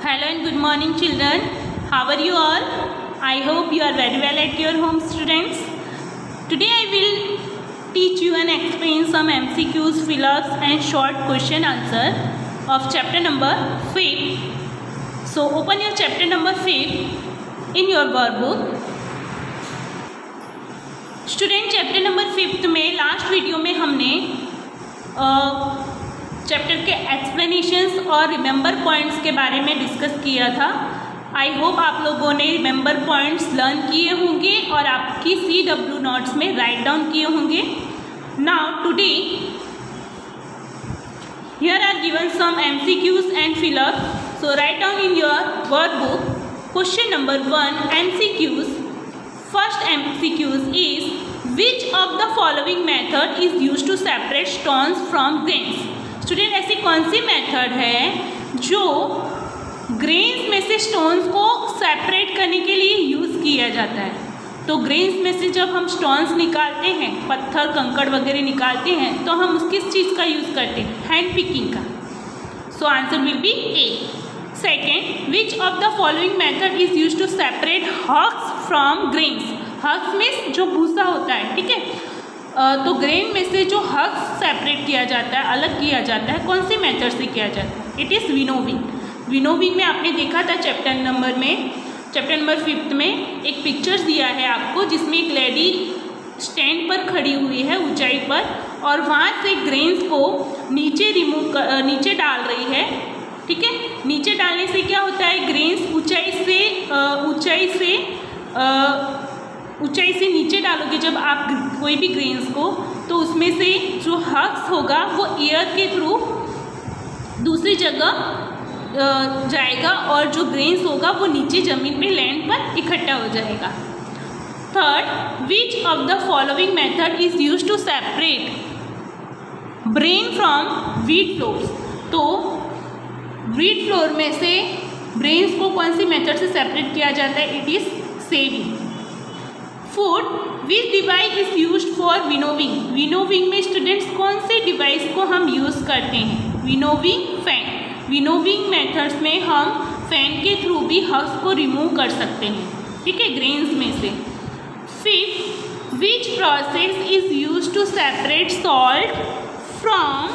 Hello and good morning children. How are you all? I hope you are very well at your home students. Today I will teach you and explain some MCQs, fill-ups and short question answer of chapter number 5. So open your chapter number 5 in your workbook. Student chapter number 5 में last video में हमने chapter के explanations और remember points के बारे में discuss किया था. आई होप आप लोगों ने रिमेंबर पॉइंट्स लर्न किए होंगे और आपकी CW नोट्स में राइट डाउन किए होंगे. Now today here are given some MCQs and fill up. So write down in your workbook. Question number 1 MCQs. First MCQs is which of the following method is used to separate stones from grains? Student ऐसी कौन सी method है जो grains में से stones को separate करने के लिए यूज़ किया जाता है? तो ग्रेन्स में से जब हम स्टोन्स निकालते हैं, पत्थर कंकड़ वगैरह निकालते हैं, तो हम उस किस चीज़ का यूज़ करते हैं? हैंड पिकिंग का. So answer will be A. Second, which of the following method is use to separate husks from grains? Husks में जो भूसा होता है, ठीक है, तो ग्रेन में से जो हक्स सेपरेट किया जाता है, अलग किया जाता है, कौन सी मेथड से किया जाता है? It is winnowing. विनोविंग में आपने देखा था चैप्टर नंबर 5 में एक पिक्चर्स दिया है आपको, जिसमें एक लेडी स्टैंड पर खड़ी हुई है ऊंचाई पर और वहाँ से ग्रेन्स को नीचे डाल रही है. ठीक है, नीचे डालने से क्या होता है? ग्रेन्स ऊंचाई से नीचे डालोगे जब आप कोई भी ग्रेन्स को, तो उसमें से जो हक्स होगा वो एयर के थ्रू दूसरी जगह जाएगा और जो ग्रेन्स होगा वो नीचे ज़मीन पे लैंड पर इकट्ठा हो जाएगा. Third, which of the following method is use to separate bran from wheat flours? तो व्हीट फ्लोर में से ब्रेन्स को कौन सी मेथड से सेपरेट किया जाता है? It is saving. Fourth, which device is use for winnowing? Winnowing में स्टूडेंट्स कौन से डिवाइस को हम यूज़ करते हैं? Winnowing fan. विनोविंग मेथड्स में हम फैन के थ्रू भी हक्स को रिमूव कर सकते हैं, ठीक है, ग्रेन्स में से. Fifth, which process is use to separate salt from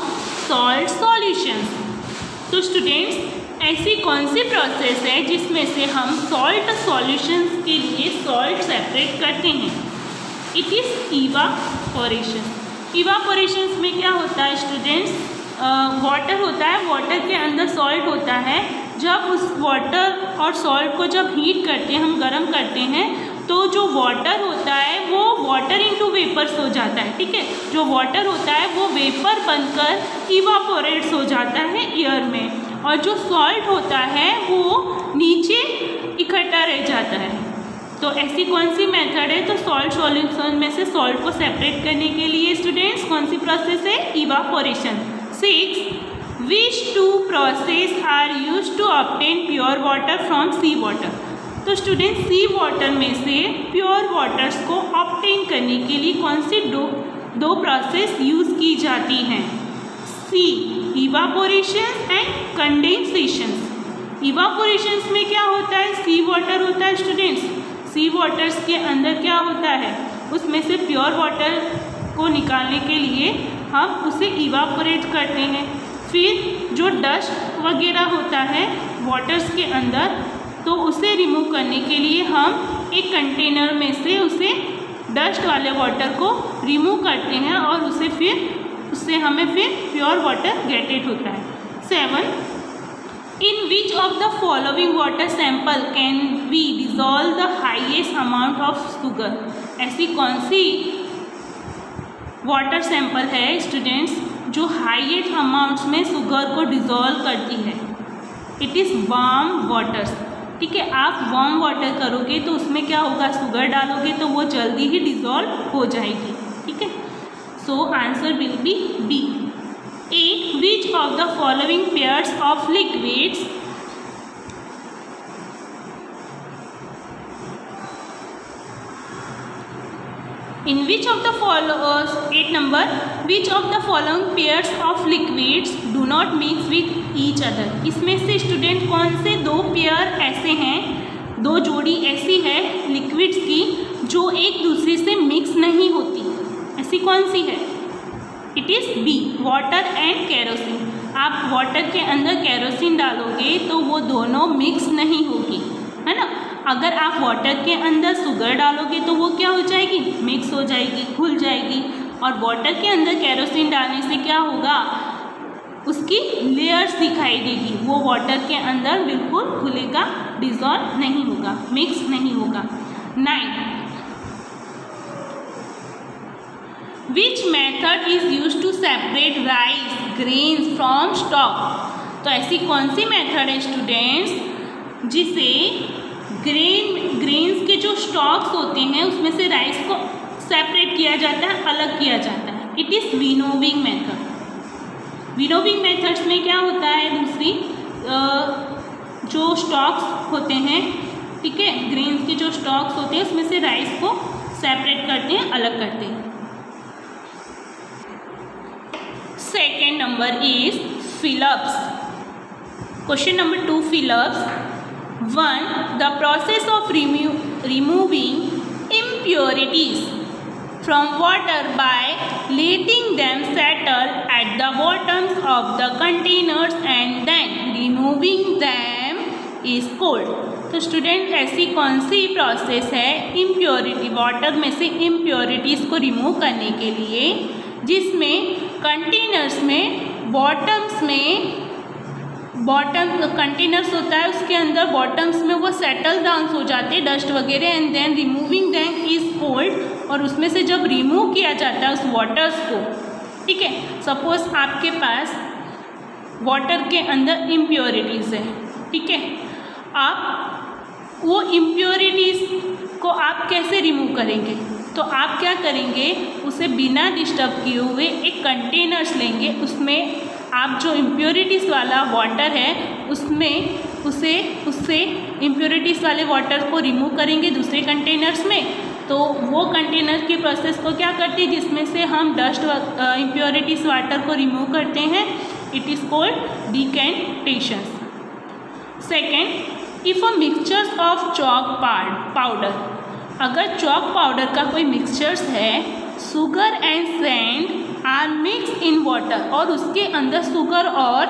salt solutions? तो स्टूडेंट्स ऐसी कौन सी प्रोसेस है जिसमें से हम सॉल्ट सॉल्यूशंस के लिए सॉल्ट सेपरेट करते हैं? It is evaporation. इवापोरेशंस में क्या होता है स्टूडेंट्स? वाटर होता है, वाटर के अंदर सॉल्ट होता है. जब उस वाटर और सॉल्ट को जब हीट करते हैं, हम गर्म करते हैं, तो जो वाटर होता है वो वाटर इनटू वेपर्स हो जाता है. ठीक है, जो वाटर होता है वो वेपर बनकर इवापोरेट्स हो जाता है एयर में, और जो सॉल्ट होता है वो नीचे इकट्ठा रह जाता है. तो ऐसी कौन सी मेथड है? तो सॉल्ट सॉल्यूशन में से सॉल्ट को सेपरेट करने के लिए स्टूडेंट्स कौन सी प्रोसेस है? Evaporation. 6, which two process are use to obtain pure water from sea water? तो स्टूडेंट सी वाटर में से प्योर वाटर्स को ऑब्टेन करने के लिए कौन सी दो प्रोसेस यूज़ की जाती हैं? सी, इवापोरेशन एंड कंडेंसेशन. इवापोरेशंस में क्या होता है? सी वाटर होता है स्टूडेंट्स. सी वाटर्स के अंदर क्या होता है? उसमें से प्योर वाटर को निकालने के लिए हम उसे इवापोरेट करते हैं. फिर जो डस्ट वगैरह होता है वाटर्स के अंदर, तो उसे रिमूव करने के लिए हम एक कंटेनर में से उसे डस्ट वाले वाटर को रिमूव करते हैं और उससे हमें फिर प्योर वाटर गेटेड होता है. 7, in which of the following water sample can we dissolve the highest amount of sugar? ऐसी कौन सी वाटर सैंपल है स्टूडेंट्स जो हाईएस्ट अमाउंट्स में शुगर को डिज़ोल्व करती है? It is warm waters. ठीक है, आप वार्म वाटर करोगे तो उसमें क्या होगा? शुगर डालोगे तो वो जल्दी ही डिज़ोल्व हो जाएगी. ठीक है, so answer will be B. 8, which of the following pairs of liquids in which of the following 8 number, which of the following pairs of liquids do not mix with each other. इसमें से student कौन से दो pair ऐसे हैं, दो जोड़ी ऐसी है लिक्विड्स की जो एक दूसरे से मिक्स नहीं होती, ऐसी कौन सी है? It is B, water and kerosene. आप वाटर के अंदर केरोसिन डालोगे तो वो दोनों मिक्स नहीं होगी, है ना। अगर आप वाटर के अंदर शुगर डालोगे तो वो क्या हो जाएगी? मिक्स हो जाएगी, घुल जाएगी। और वाटर के अंदर केरोसिन डालने से क्या होगा? उसकी लेयर्स दिखाई देगी, वो वाटर के अंदर बिल्कुल घुलेगा, डिजॉल्व नहीं होगा, मिक्स नहीं होगा। 9, which method is use to separate rice grains from stock. तो ऐसी कौन सी मेथड है स्टूडेंट्स जिसे ग्रेन्स के जो स्टॉक्स होते हैं उसमें से राइस को सेपरेट किया जाता है, अलग किया जाता है? It is winnowing method. Winnowing methods में क्या होता है? दूसरी जो स्टॉक्स होते हैं, ठीक है, ग्रेन्स के जो स्टॉक्स होते हैं उसमें से राइस को सेपरेट करते हैं, अलग करते हैं। Second number is fill-ups. Question number 2 fill-ups. 1. The process of removing impurities from water by letting them settle at the bottoms of the containers and then removing them is called। तो student ऐसी कौन सी process है impurity, water में से impurities को remove करने के लिए, जिसमें कंटेनर्स में बॉटम्स में कंटेनर्स होता है उसके अंदर बॉटम्स में वो सेटल डाउन हो जाते हैं डस्ट वगैरह, and then removing them is called. और उसमें से जब रिमूव किया जाता है उस वाटर्स को, ठीक है, सपोज आपके पास वाटर के अंदर इम्प्योरिटीज़ है, ठीक है, आप वो इम्प्योरिटीज़ को आप कैसे रिमूव करेंगे? तो आप क्या करेंगे, उसे बिना डिस्टर्ब किए हुए एक कंटेनर्स लेंगे, उसमें आप जो इम्प्योरिटीज़ वाला वाटर है उससे इम्प्योरिटीज़ वाले वाटर को रिमूव करेंगे दूसरे कंटेनर्स में। तो वो कंटेनर की प्रोसेस को क्या करते हैं जिसमें से हम डस्ट इम्प्योरिटीज़ वाटर को रिमूव करते हैं, it is called decantation. Second, if a mixtures of chalk powder, अगर चॉक पाउडर का कोई मिक्सचर्स है, sugar and sand are mix in water, और उसके अंदर शुगर और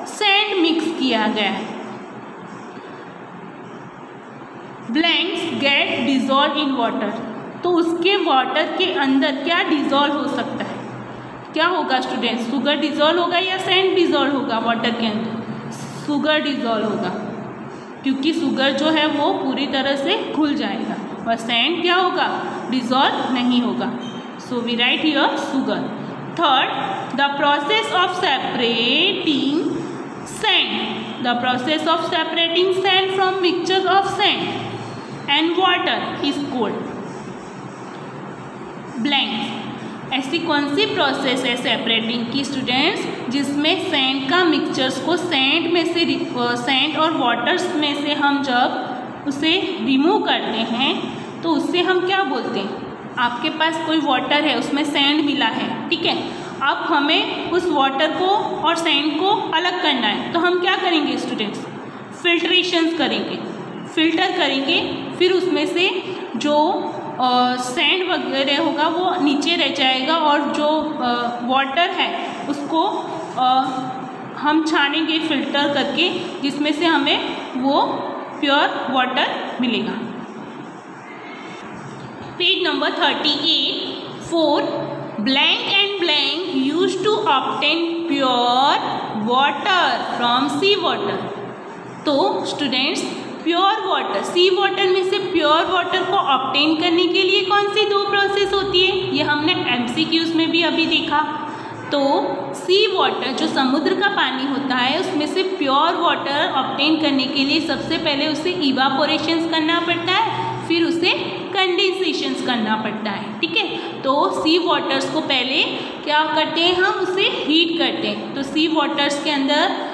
सैंड मिक्स किया गया है, blanks get dissolve in water, तो उसके वाटर के अंदर क्या डिजॉल्व हो सकता है? क्या होगा स्टूडेंट्स? शुगर डिजॉल्व होगा या सैंड डिजॉल्व होगा? वाटर के अंदर शुगर डिजॉल्व होगा, क्योंकि शुगर जो है वो पूरी तरह से घुल जाएगा, और सैंड क्या होगा? डिजॉल्व नहीं होगा। So we write here sugar. Third, the process of separating sand, the process of separating sand from mixture of sand and water is called blanks. ऐसी कौन सी प्रोसेस है सेपरेटिंग की स्टूडेंट्स जिसमें सैंड का मिक्सचर्स को सैंड में से सैंड और वाटर्स में से हम जब उसे रिमूव करते हैं तो उससे हम क्या बोलते हैं? आपके पास कोई वाटर है उसमें सैंड मिला है, ठीक है, अब हमें उस वाटर को और सैंड को अलग करना है, तो हम क्या करेंगे स्टूडेंट्स? फिल्ट्रेशंस करेंगे, फिल्टर करेंगे, फिर उसमें से जो सैंड वगैरह होगा वो नीचे रह जाएगा और जो वाटर है उसको हम छानेंगे फिल्टर करके, जिसमें से हमें वो प्योर वाटर मिलेगा। Page number 38। 4. Blank and blank used to obtain pure water from sea water। तो स्टूडेंट्स प्योर वाटर, सी वाटर में से प्योर वाटर को ऑब्टेन करने के लिए कौन सी दो प्रोसेस होती है? ये हमने MCQs में भी अभी देखा। तो सी वाटर जो समुद्र का पानी होता है उसमें से प्योर वाटर ऑब्टेन करने के लिए सबसे पहले उसे इवापोरेशंस करना पड़ता है, फिर उसे कंडेंसेशंस करना पड़ता है, ठीक है। तो सी वाटर्स को पहले क्या करते हैं, हम उसे हीट करते हैं। तो सी वाटर्स के अंदर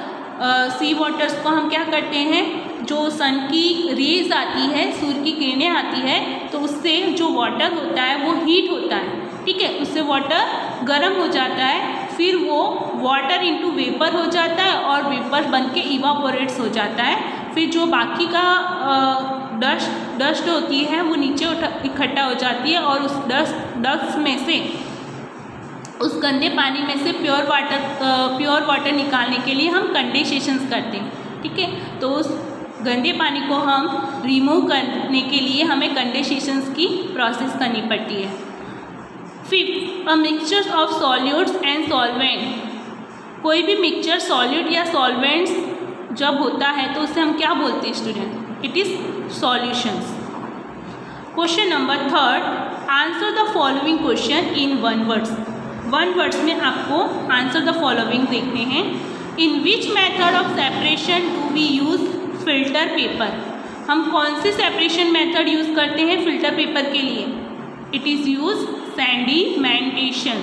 सी वाटर्स को हम क्या करते हैं, जो सन की रेज आती है, सूर्य की किरणें आती है, तो उससे जो वाटर होता है वो हीट होता है, ठीक है, उससे वाटर गर्म हो जाता है, फिर वो वाटर इनटू वेपर हो जाता है और वेपर बन के इवापोरेट्स हो जाता है। फिर जो बाकी का डस्ट होती है वो नीचे इकट्ठा हो जाती है और उस डस्ट में से, उस गंदे पानी में से प्योर वाटर निकालने के लिए हम कंडेंसेशंस करते हैं, ठीक है। तो उस गंदे पानी को हम रिमूव करने के लिए हमें कंडेंसेशंस की प्रोसेस करनी पड़ती है। Fifth, a mixture of solutes and solvent. कोई भी मिक्सचर सॉल्यूट या सॉल्वेंट्स जब होता है तो उसे हम क्या बोलते हैं student? It is solutions. Question number third, answer the following question in one words में आपको आंसर द फॉलोइंग देखने हैं। In which method of separation do we use filter paper? हम कौन सी सेपरेशन मेथड यूज़ करते हैं फिल्टर पेपर के लिए? It is use sedimentation.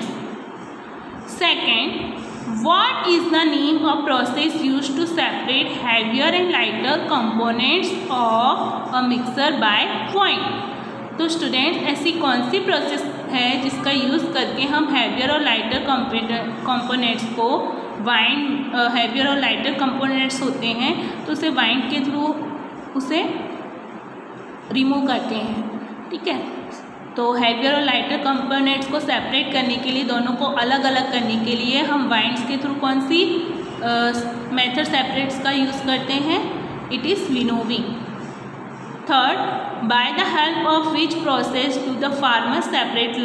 Second, what is the name of process used to separate heavier and lighter components of a mixer by point? तो student ऐसी कौन सी प्रोसेस है जिसका यूज़ करके हम हैवियर और लाइटर कंपोनेंट्स को हैवियर और लाइटर कंपोनेंट्स होते हैं तो उसे वाइंड के थ्रू उसे रिमूव करते हैं, ठीक है। तो हैवियर और लाइटर कंपोनेंट्स को सेपरेट करने के लिए, दोनों को अलग अलग करने के लिए हम वाइंड्स के थ्रू कौन सी मेथड सेपरेट्स का यूज़ करते हैं? It is winnowing. Third, by the help of which process do the farmer separate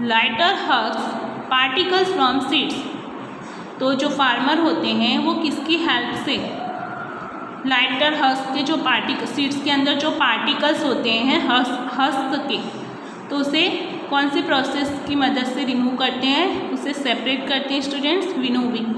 lighter hugs particles from seeds? तो जो फार्मर होते हैं वो किसकी हेल्प से लाइटर हस्क के जो सीड्स के अंदर जो पार्टिकल्स होते हैं हस्क के, तो उसे कौन से प्रोसेस की मदद से रिमूव करते हैं, उसे सेपरेट करते हैं students? Winnowing.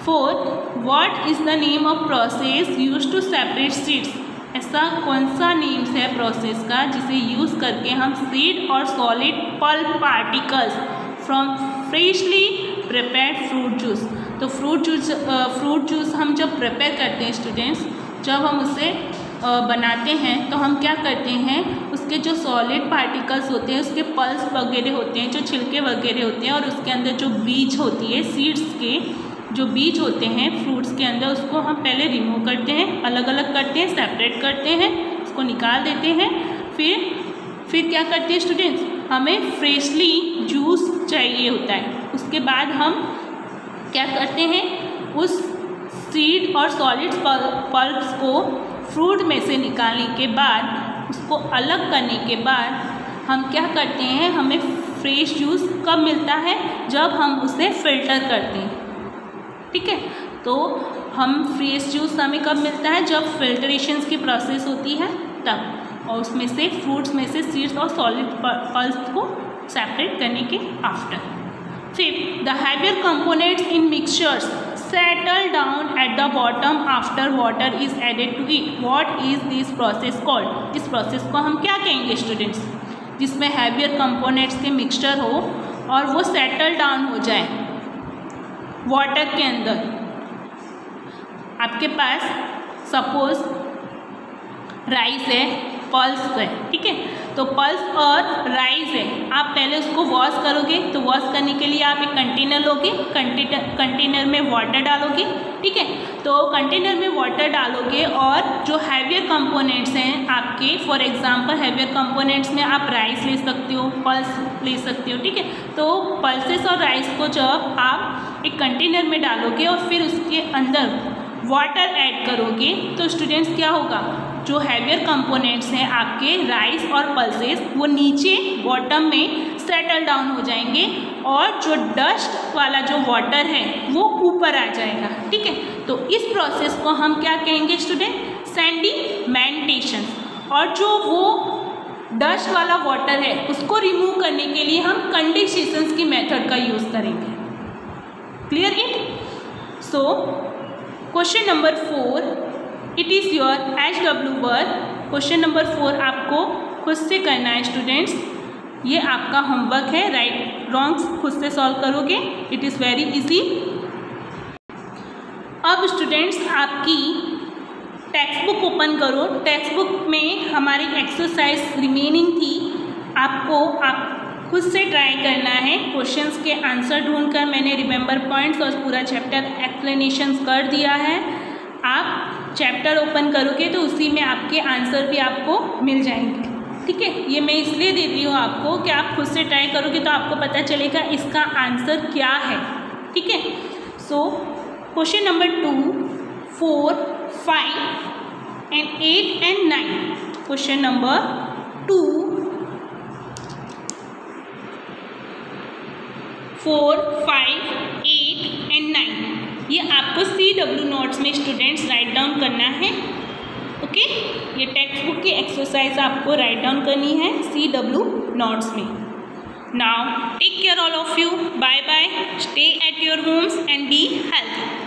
Fourth, what is the name of process use to separate seeds? ऐसा कौन सा नेम्स है प्रोसेस का जिसे यूज़ करके हम सीड और solid pulp particles from freshly prepared fruit juice? तो फ्रूट जूस हम जब प्रिपेयर करते हैं स्टूडेंट्स, जब हम उसे बनाते हैं तो हम क्या करते हैं, उसके जो सॉलिड पार्टिकल्स होते हैं, उसके पल्स वगैरह होते हैं, जो छिलके वगैरह होते हैं और उसके अंदर जो बीज होती है, सीड्स के जो बीज होते हैं फ्रूट्स के अंदर, उसको हम पहले रिमूव करते हैं, अलग अलग करते हैं, सेपरेट करते हैं, उसको निकाल देते हैं। फिर क्या करते हैं स्टूडेंट्स, हमें फ्रेशली जूस चाहिए होता है। उसके बाद हम क्या करते हैं, उस सीड और सॉलिड पल्प्स को फ्रूट में से निकालने के बाद, उसको अलग करने के बाद हम क्या करते हैं, हमें फ्रेश जूस कब मिलता है? जब हम उसे फिल्टर करते हैं, ठीक है। तो हम फ्रेश जूस हमें कब मिलता है? जब फिल्ट्रेशन की प्रोसेस होती है तब, और उसमें से फ्रूट्स में से सीड्स और सॉलिड पल्प्स को सेपरेट करने के after. Fifth, the heavier components in mixtures settle down at the bottom after water is added to it. What is this process called? इस प्रोसेस को हम क्या कहेंगे स्टूडेंट्स? जिसमें हैवियर कंपोनेंट्स के मिक्सचर हो और वो सेटल डाउन हो जाए वाटर के अंदर। आपके पास सपोज राइस है, पल्स है, ठीक है। तो पल्स और राइस है, आप पहले उसको वॉश करोगे, तो वॉश करने के लिए आप एक कंटेनर लोगे, कंटेनर में वाटर डालोगे, ठीक है। तो कंटेनर में वाटर डालोगे और जो हैवियर कंपोनेंट्स हैं आपके, फॉर एग्जांपल हैवियर कंपोनेंट्स में आप राइस ले सकते हो, पल्स ले सकते हो, ठीक है। तो पल्सेस और राइस को जब आप एक कंटेनर में डालोगे और फिर उसके अंदर वाटर ऐड करोगे तो स्टूडेंट्स क्या होगा, जो हैवियर कंपोनेंट्स हैं आपके राइस और पल्सेस, वो नीचे बॉटम में सेटल डाउन हो जाएंगे और जो डस्ट वाला जो वाटर है वो ऊपर आ जाएगा, ठीक है। तो इस प्रोसेस को हम क्या कहेंगे स्टूडेंट? सेडिमेंटेशन। और जो वो डस्ट वाला वाटर है उसको रिमूव करने के लिए हम कंडेंसेशन की मेथड का यूज़ करेंगे। Clear it? So question number 4, it is your HW work. Question number 4 आपको खुद से करना है स्टूडेंट्स, ये आपका होमवर्क है, राइट रॉन्ग्स खुद से सॉल्व करोगे, इट इज़ वेरी इजी। अब स्टूडेंट्स आपकी टेक्स्ट बुक ओपन करो। टेक्स्ट बुक में हमारी एक्सरसाइज रिमेनिंग थी, आप खुद से ट्राई करना है। क्वेश्चंस के आंसर ढूंढकर मैंने रिमेंबर पॉइंट्स और पूरा चैप्टर एक्सप्लेनेशंस कर दिया है। आप चैप्टर ओपन करोगे तो उसी में आपके आंसर भी आपको मिल जाएंगे, ठीक है। ये मैं इसलिए दे रही हूँ आपको कि आप खुद से ट्राई करोगे तो आपको पता चलेगा इसका आंसर क्या है, ठीक है। सो question number 2, 4, 5 and 8 and 9। Question number 2, 4, 5, 8 and 9 ये आपको CW नोट्स में स्टूडेंट्स राइट डाउन करना है, ओके। ये टेक्स्ट बुक की एक्सरसाइज आपको राइट डाउन करनी है CW नोट्स में। Now take care all of you, bye bye, stay at your homes and be healthy.